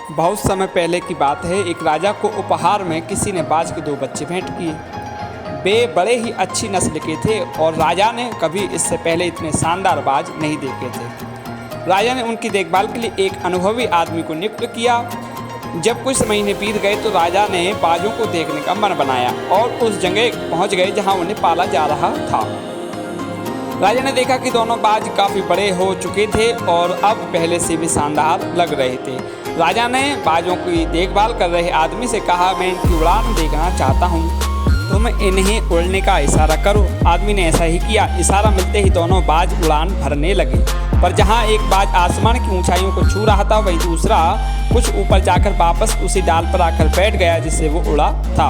बहुत समय पहले की बात है। एक राजा को उपहार में किसी ने बाज के 2 बच्चे भेंट किए। वे बड़े ही अच्छी नस्ल के थे और राजा ने कभी इससे पहले इतने शानदार बाज नहीं देखे थे। राजा ने उनकी देखभाल के लिए एक अनुभवी आदमी को नियुक्त किया। जब कुछ महीने बीत गए तो राजा ने बाजों को देखने का मन बनाया और उस जगह पहुंच गए जहां उन्हें पाला जा रहा था। राजा ने देखा कि दोनों बाज काफ़ी बड़े हो चुके थे और अब पहले से भी शानदार लग रहे थे। राजा ने बाजों की देखभाल कर रहे आदमी से कहा, मैं इनकी उड़ान देखना चाहता हूँ, तुम इन्हें उड़ने का इशारा करो। आदमी ने ऐसा ही किया। इशारा मिलते ही दोनों बाज उड़ान भरने लगे, पर जहाँ एक बाज आसमान की ऊंचाइयों को छू रहा था वहीं दूसरा कुछ ऊपर जाकर वापस उसी डाल पर आकर बैठ गया जिससे वो उड़ा था।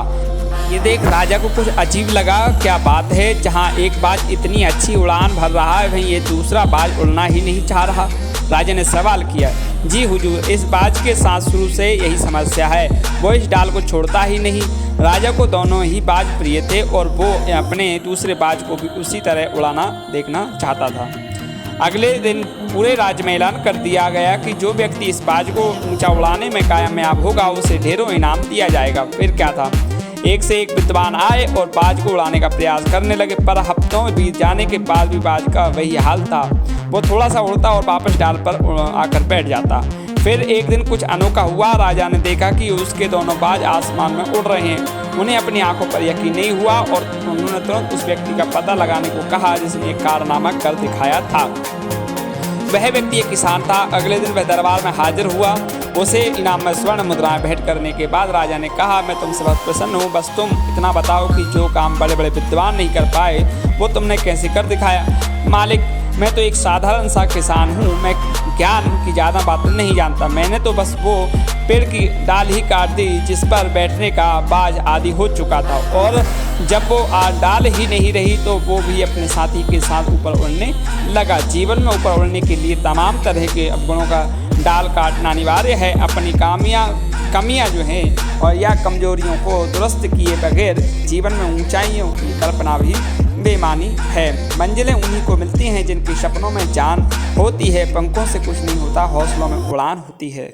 ये देख राजा को कुछ अजीब लगा। क्या बात है, जहाँ एक बाज इतनी अच्छी उड़ान भर रहा है वहीं ये दूसरा बाज उड़ना ही नहीं चाह रहा। राजा ने सवाल किया, जी हुजूर, इस बाज के साथ शुरू से यही समस्या है, वो इस डाल को छोड़ता ही नहीं। राजा को दोनों ही बाज प्रिय थे और वो अपने दूसरे बाज को भी उसी तरह उड़ाना देखना चाहता था। अगले दिन पूरे राज्य में ऐलान कर दिया गया कि जो व्यक्ति इस बाज को ऊंचा उड़ाने में कामयाब होगा उसे ढेरों इनाम दिया जाएगा। फिर क्या था, एक से एक विद्वान आए और बाज को उड़ाने का प्रयास करने लगे, पर हफ्तों बीत जाने के बाद भी बाज का वही हाल था। वो थोड़ा सा उड़ता और वापस डाल पर आकर बैठ जाता। फिर एक दिन कुछ अनोखा हुआ। राजा ने देखा कि उसके दोनों बाज आसमान में उड़ रहे हैं। उन्हें अपनी आंखों पर यकीन नहीं हुआ और उन्होंने तुरंत उस व्यक्ति का पता लगाने को कहा जिसने एक कारनामा कर दिखाया था। वह व्यक्ति एक किसान था। अगले दिन वह दरबार में हाजिर हुआ। उसे इनाम में स्वर्ण मुद्राएं भेंट करने के बाद राजा ने कहा, मैं तुमसे बहुत प्रसन्न हूँ, बस तुम इतना बताओ कि जो काम बड़े बड़े विद्वान नहीं कर पाए वो तुमने कैसे कर दिखाया। मालिक, मैं तो एक साधारण सा किसान हूँ, मैं ज्ञान की ज़्यादा बात नहीं जानता। मैंने तो बस वो पेड़ की डाल ही काट दी जिस पर बैठने का बाज आदि हो चुका था, और जब वो डाल ही नहीं रही तो वो भी अपने साथी के साथ ऊपर उड़ने लगा। जीवन में ऊपर उड़ने के लिए तमाम तरह के अवगुणों का डाल काटना अनिवार्य है। अपनी कमियां जो हैं और या कमजोरियों को दुरुस्त किए बगैर जीवन में ऊंचाइयों की कल्पना भी बेमानी है। मंजिलें उन्हीं को मिलती हैं जिनके सपनों में जान होती है। पंखों से कुछ नहीं होता, हौसलों में उड़ान होती है।